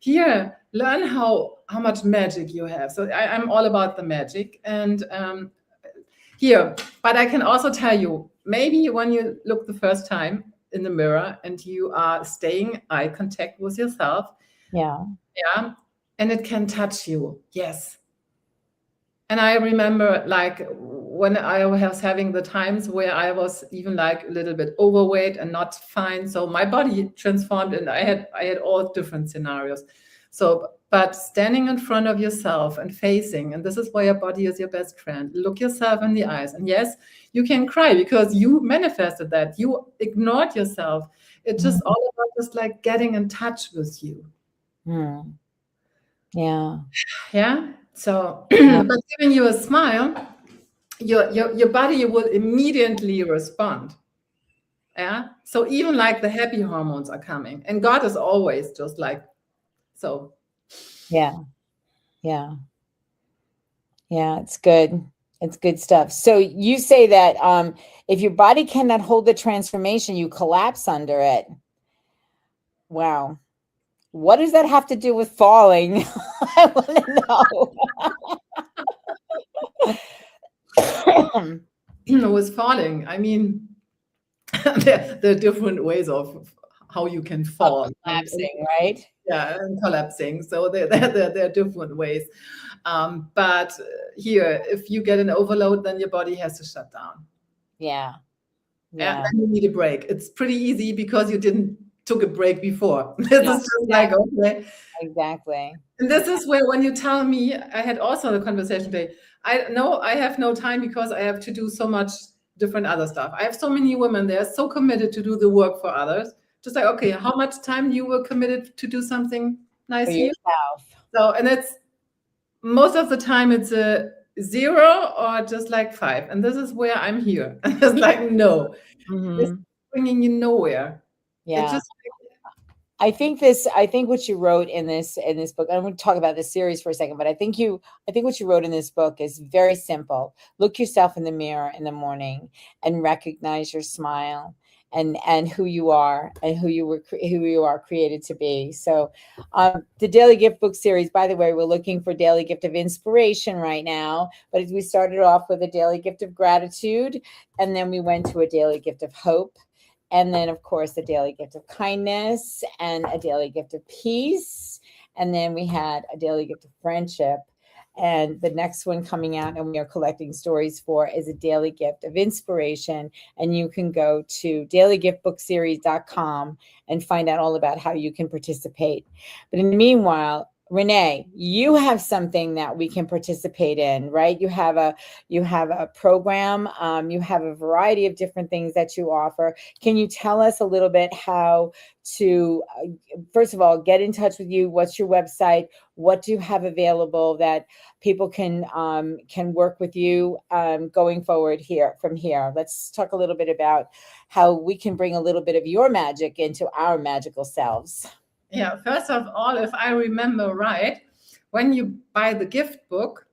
here learn how much magic you have. So I'm all about the magic, and here, but I can also tell you, maybe when you look the first time in the mirror and you are staying eye contact with yourself, and it can touch you. Yes. And I remember like when I was having the times where I was even like a little bit overweight and not fine. So my body transformed, and I had all different scenarios. So, but standing in front of yourself and facing, and this is why your body is your best friend. Look yourself in the eyes. And yes, you can cry because you manifested that. You ignored yourself. It's just all about just like getting in touch with you. Yeah. Yeah. So, but giving you a smile, your body will immediately respond. Yeah. So even like the happy hormones are coming, and God is always just like, so. Yeah. It's good. It's good stuff. So you say that if your body cannot hold the transformation, you collapse under it. Wow. What does that have to do with falling? I want to know. With falling, I mean, there are different ways of how you can fall. Collapsing, right? Yeah, and collapsing. So there are different ways. But here, if you get an overload, then your body has to shut down. Yeah. And then you need a break. It's pretty easy because you didn't took a break before. This is just like, okay. Exactly. And this is where, when you tell me, I had also a conversation today, I know I have no time because I have to do so much different other stuff. I have so many women, they're so committed to do the work for others. Just like, okay, how much time you were committed to do something nice here? So, and it's most of the time it's a 0 or just like 5. And this is where I'm here. It's like, no, this is bringing you nowhere. Yeah. It's just I think what you wrote in this book, I'm going to talk about this series for a second, but I think what you wrote in this book is very simple. Look yourself in the mirror in the morning and recognize your smile and who you are and who you are created to be. So the Daily Gift book series, by the way, we're looking for Daily Gift of Inspiration right now, but as we started off with a Daily Gift of Gratitude, and then we went to a Daily Gift of Hope. And then, of course, a daily gift of kindness and a daily gift of peace. And then we had a daily gift of friendship. And the next one coming out, and we are collecting stories for, is a daily gift of inspiration. And you can go to dailygiftbookseries.com and find out all about how you can participate. But in the meanwhile, Renee, you have something that we can participate in, right? You have a program. You have a variety of different things that you offer. Can you tell us a little bit how to, first of all, get in touch with you? What's your website? What do you have available that people can work with you going forward from here? Let's talk a little bit about how we can bring a little bit of your magic into our magical selves. Yeah, first of all, if I remember right, when you buy the gift book,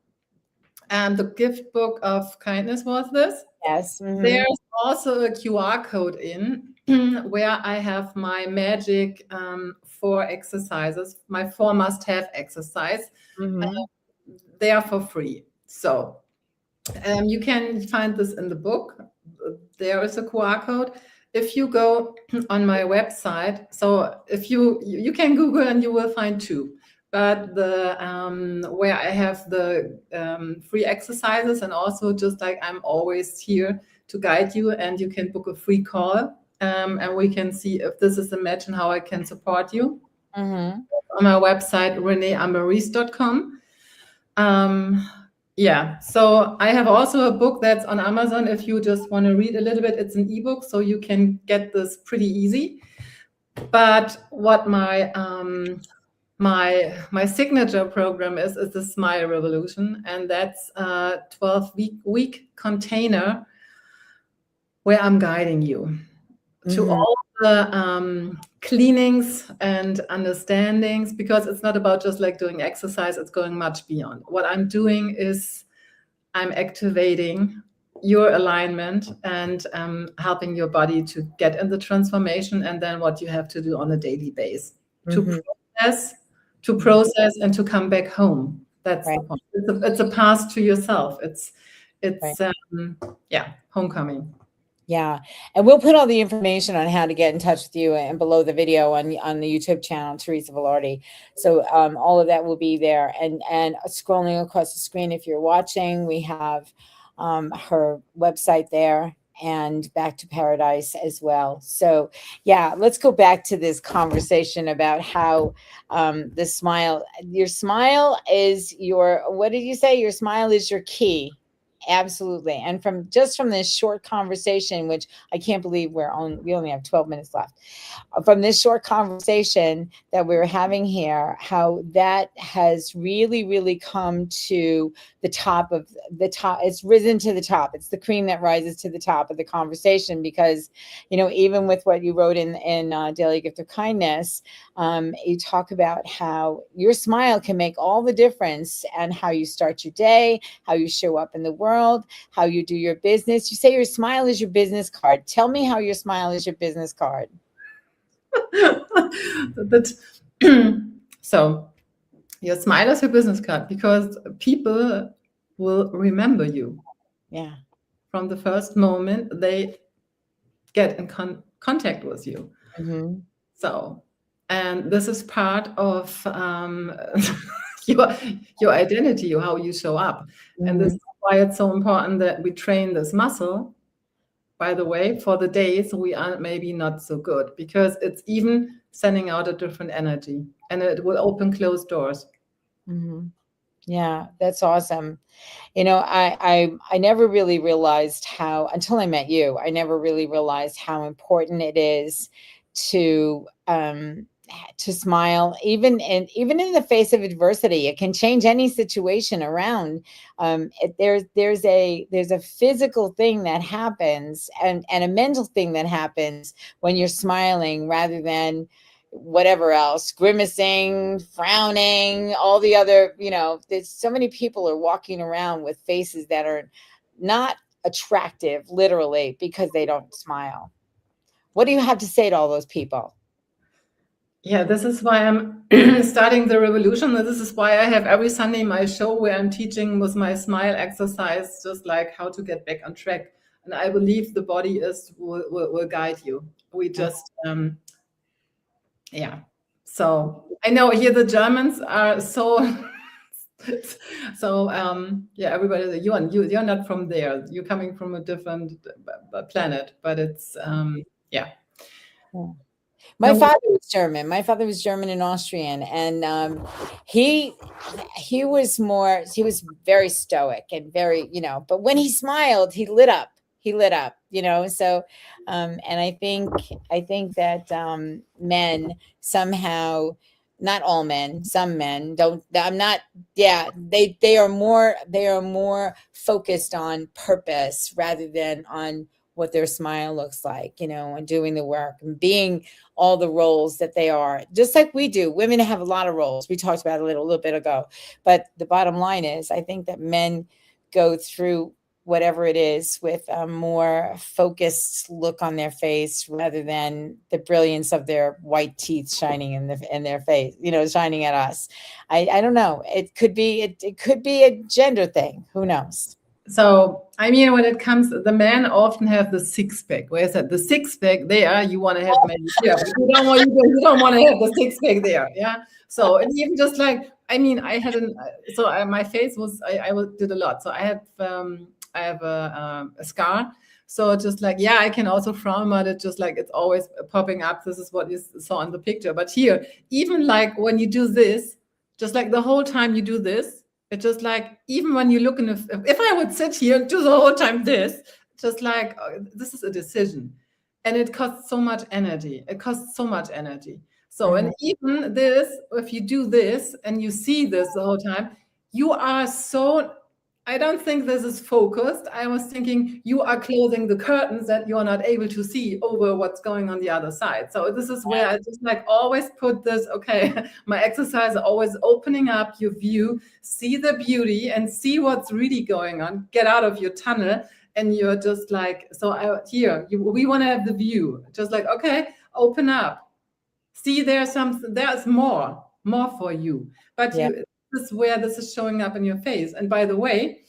and the gift book of kindness was this. Yes. Mm-hmm. There's also a QR code in where I have my magic 4 exercises, my 4 must-have exercise. They are for free. So you can find this in the book. There is a QR code. If you go on my website, so if you can Google and you will find 2. But the where I have the free exercises, and also just like I'm always here to guide you, and you can book a free call, and we can see if this is a match and how I can support you. On my website, reneeambaris.com. Yeah, so I have also a book that's on Amazon if you just want to read a little bit. It's an ebook, so you can get this pretty easy. But what my my signature program is the Smile Revolution, and that's a 12-week container where I'm guiding you to all the cleanings and understandings, because it's not about just like doing exercise, it's going much beyond. What I'm doing is I'm activating your alignment and helping your body to get in the transformation, and then what you have to do on a daily basis to process and to come back home. That's the point. It's a path to yourself. It's homecoming. Yeah. And we'll put all the information on how to get in touch with you and below the video on the YouTube channel, Teresa Velarde. So all of that will be there. And scrolling across the screen, if you're watching, we have her website there, and Back to Paradise as well. So yeah, let's go back to this conversation about how your smile is what did you say? Your smile is your key. Absolutely. And from this short conversation, which I can't believe we only have 12 minutes left, from this short conversation that we're having here, how that has really, really come to the top. It's risen to the top. It's the cream that rises to the top of the conversation, because, even with what you wrote in Daily Gift of Kindness, you talk about how your smile can make all the difference, and how you start your day, how you show up in the world, how you do your business. You say your smile is your business card. Tell me how your smile is your business card. So your smile is your business card, because people will remember you. Yeah. From the first moment they get in contact with you. So, and this is part of your identity, how you show up. And this is why it's so important that we train this muscle, by the way, for the days we are maybe not so good, because it's even sending out a different energy, and it will open closed doors. Yeah, that's awesome. I never really realized how, until I met you, I never really realized how important it is to smile, even in the face of adversity. It can change any situation around. There's a physical thing that happens, and a mental thing that happens when you're smiling, rather than whatever else, grimacing, frowning, all the other, there's so many people are walking around with faces that are not attractive, literally, because they don't smile. What do you have to say to all those people? Yeah, this is why I'm starting the revolution. This is why I have every Sunday my show where I'm teaching with my smile exercise, just like how to get back on track. And I believe the body will guide you. We just, yeah. So I know here the Germans are so, yeah, everybody, you're not from there. You're coming from a different planet, but it's, yeah. My father was German. My father was German and Austrian, and he was very stoic and very, but when he smiled, he lit up. So, and I think that men somehow, not all men, some men don't, they are more focused on purpose rather than on what their smile looks like, and doing the work and being all the roles that they are, just like we do. Women have a lot of roles. We talked about it a little bit ago, but the bottom line is, I think that men go through whatever it is with a more focused look on their face rather than the brilliance of their white teeth shining in their face, shining at us. I don't know. It could be a gender thing. Who knows? So, I mean, when it comes, the men often have the six pack. Whereas at the six pack there, you want to have maybe here, but you don't want to have the six pack there. Yeah. So, and even just like, I mean, I had my face was, I did a lot. So I have a scar. So just like, yeah, I can also frown, but it's just like, it's always popping up. This is what you saw in the picture. But here, even like when you do this, just like the whole time you do this, it's just like, even when you look if I would sit here and do the whole time this, just like, this is a decision. And it costs so much energy. So, and even this, if you do this and you see this the whole time, you are so, I don't think this is focused. I was thinking you are closing the curtains that you're not able to see over what's going on the other side. So this is where I just like always put this, okay, my exercise always opening up your view, see the beauty and see what's really going on, get out of your tunnel. And you're just like, so we want to have the view, just like, okay, open up, see there's more for you. But this is where this is showing up in your face. And by the way,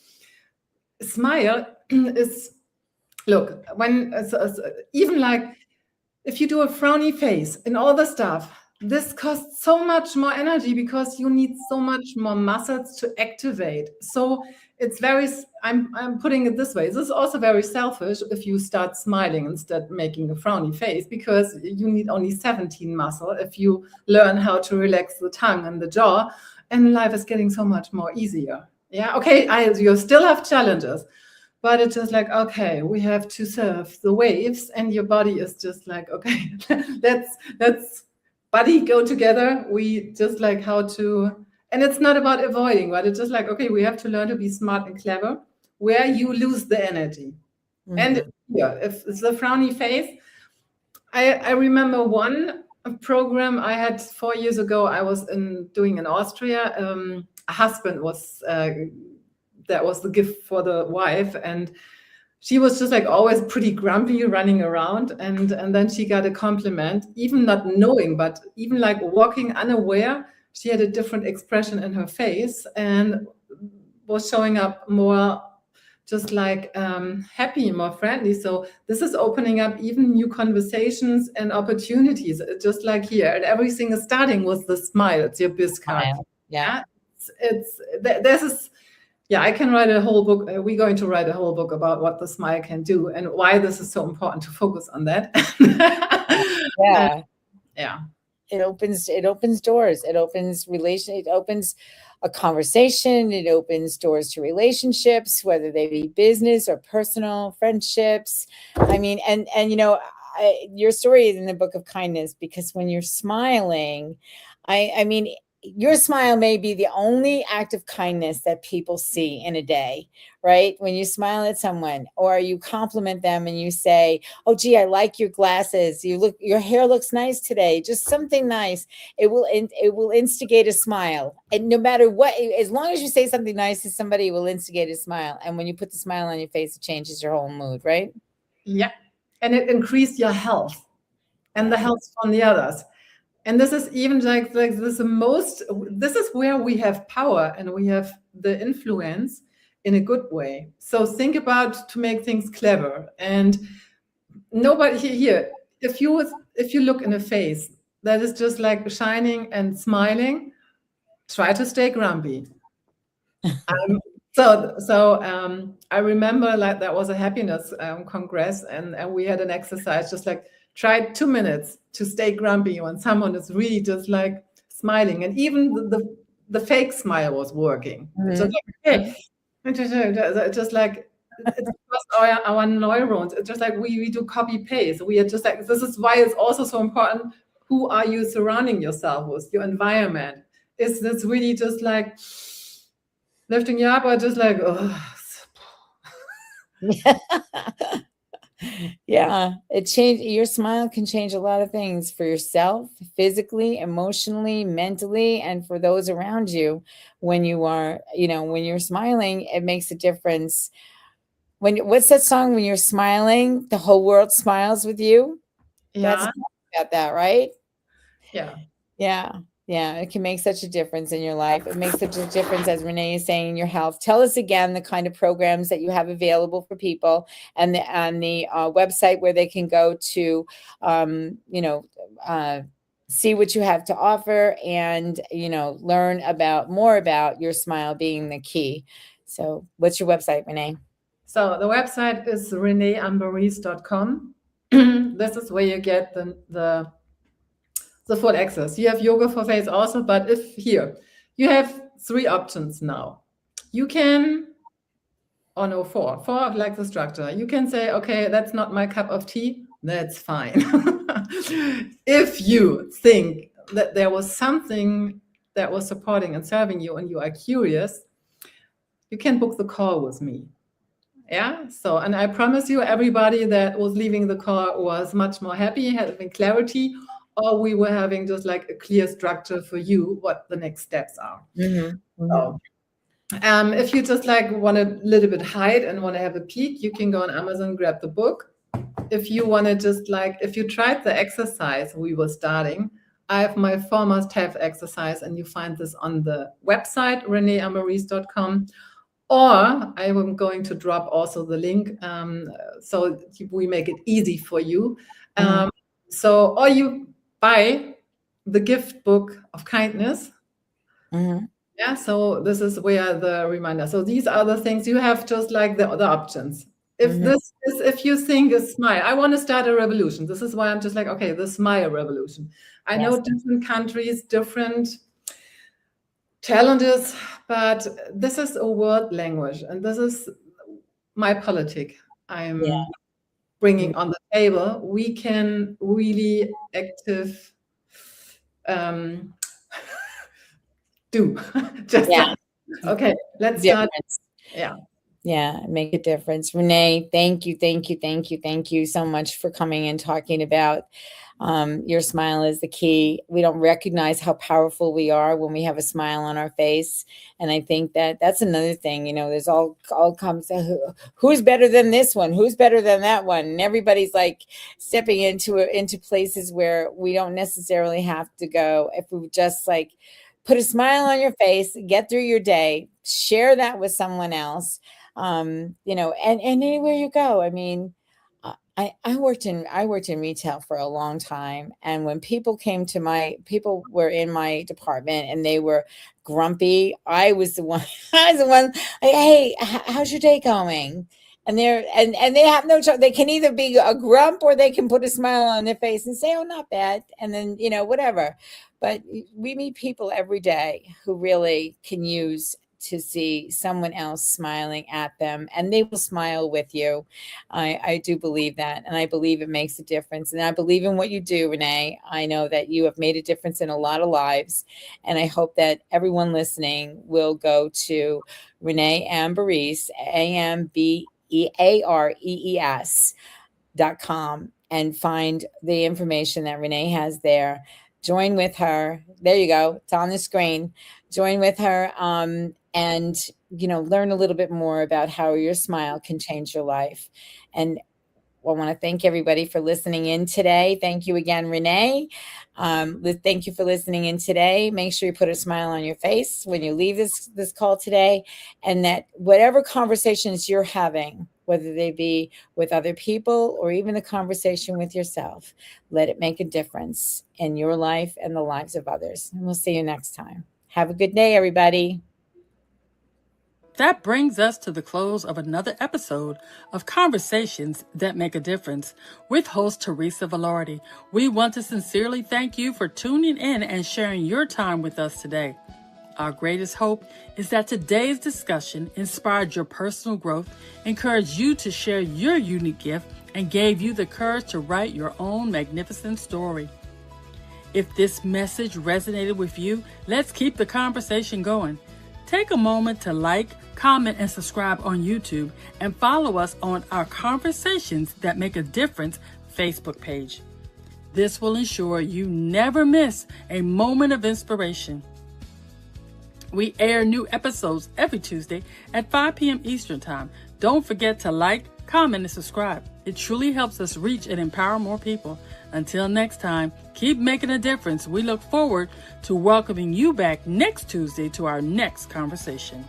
smile is, look, when even like if you do a frowny face and all the stuff, this costs so much more energy because you need so much more muscles to activate. So it's I'm putting it this way. This is also very selfish if you start smiling instead making a frowny face, because you need only 17 muscle if you learn how to relax the tongue and the jaw, and life is getting so much more easier. Yeah, okay, you still have challenges, but it's just like, okay, we have to surf the waves, and your body is just like, okay, let's body go together. We just like how to, and it's not about avoiding, but it's just like, okay, we have to learn to be smart and clever where you lose the energy. And if it's a frowny face, I remember one program I had 4 years ago. I was doing in Austria. A husband was that was the gift for the wife, and she was just like always pretty grumpy running around, and then she got a compliment, even not knowing, but even like walking unaware, she had a different expression in her face and was showing up more just like happy, more friendly. So this is opening up even new conversations and opportunities, just like here. And everything is starting with the smile. It's your biz card. Yeah. I can write a whole book. We're going to write a whole book about what the smile can do and why this is so important to focus on that. It opens doors. It opens it opens a conversation. It opens doors to relationships, whether they be business or personal friendships. I mean, and your story is in the book of kindness, because when you're smiling, I mean, your smile may be the only act of kindness that people see in a day, right? When you smile at someone or you compliment them and you say, "Oh, gee, I like your glasses. Your hair looks nice today." Just something nice. It will instigate a smile. And no matter what, as long as you say something nice to somebody, it will instigate a smile. And when you put the smile on your face, it changes your whole mood, right? Yeah. And it increased your health and the health from the others. And this is even like this this is where we have power and we have the influence in a good way. So think about to make things clever. And nobody here, if you look in a face that is just like shining and smiling, try to stay grumpy. I remember like that was a happiness congress, and we had an exercise just like try 2 minutes to stay grumpy when someone is really just like smiling, and even the fake smile was working. Mm-hmm. So like, hey, just like it's just our neurons. It's just like we do copy paste. We are just like, this is why it's also so important. Who are you surrounding yourself with? Your environment. Is this really just like lifting you up, or just like, oh. Yeah, your smile can change a lot of things for yourself, physically, emotionally, mentally, and for those around you. When you are, when you're smiling, it makes a difference. What's that song? When you're smiling, the whole world smiles with you. Yeah. That's about that, right? Yeah. Yeah. Yeah, it can make such a difference in your life. It makes such a difference, as Renee is saying, in your health. Tell us again the kind of programs that you have available for people, and the website where they can go to, see what you have to offer, and learn more about your smile being the key. So, what's your website, Renee? So the website is reneeamberese.com. This is where you get the full access. You have Yoga4Face also, but you have 3 options now. You can, four like the structure. You can say, okay, that's not my cup of tea. That's fine. If you think that there was something that was supporting and serving you and you are curious, you can book the call with me. Yeah. So, and I promise you, everybody that was leaving the call was much more happy, having clarity, or we were having just like a clear structure for you, what the next steps are. Mm-hmm. So, if you just like want a little bit hide and want to have a peek, you can go on Amazon, grab the book. If you want to just like, if you tried the exercise we were starting, I have my 4 must-have exercise, and you find this on the website, reneeamberese.com. Or I am going to drop also the link, so we make it easy for you. Or you buy the gift book of kindness. Mm-hmm. Yeah, so this is where the reminder. So these are the things you have, just like the options. If you think a smile, I want to start a revolution. This is why I'm just like, okay, the smile revolution. I know different countries, different challenges, but this is a world language, and this is my politic I'm bringing on the table. We can really active do just okay, let's start. Yeah, make a difference. Renee, thank you so much for coming and talking about your smile is the key. We don't recognize how powerful we are when we have a smile on our face. And I think that's another thing, there's all comes, who's better than this one? Who's better than that one? And everybody's like stepping into places where we don't necessarily have to go. If we just like put a smile on your face, get through your day, share that with someone else. And anywhere you go. I mean, I worked in retail for a long time, and when people were in my department and they were grumpy, I was the one. Like, hey, how's your day going? And they have no choice. They can either be a grump or they can put a smile on their face and say, "Oh, not bad," and then whatever. But we meet people every day who really can use to see someone else smiling at them, and they will smile with you. I do believe that, and I believe it makes a difference. And I believe in what you do, Renee. I know that you have made a difference in a lot of lives, and I hope that everyone listening will go to Renee Ambereese, AMBEAREES.com, and find the information that Renee has there. Join with her. There you go. It's on the screen. Join with her and, learn a little bit more about how your smile can change your life. And I want to thank everybody for listening in today. Thank you again, Renee. Thank you for listening in today. Make sure you put a smile on your face when you leave this call today, and that whatever conversations you're having, whether they be with other people or even the conversation with yourself, let it make a difference in your life and the lives of others. And we'll see you next time. Have a good day, everybody. That brings us to the close of another episode of Conversations That Make a Difference with host Teresa Velarde. We want to sincerely thank you for tuning in and sharing your time with us today. Our greatest hope is that today's discussion inspired your personal growth, encouraged you to share your unique gift, and gave you the courage to write your own magnificent story. If this message resonated with you, let's keep the conversation going. Take a moment to like, comment, and subscribe on YouTube, and follow us on our Conversations That Make a Difference Facebook page. This will ensure you never miss a moment of inspiration. We air new episodes every Tuesday at 5 p.m. Eastern Time. Don't forget to like, comment, and subscribe. It truly helps us reach and empower more people. Until next time, keep making a difference. We look forward to welcoming you back next Tuesday to our next conversation.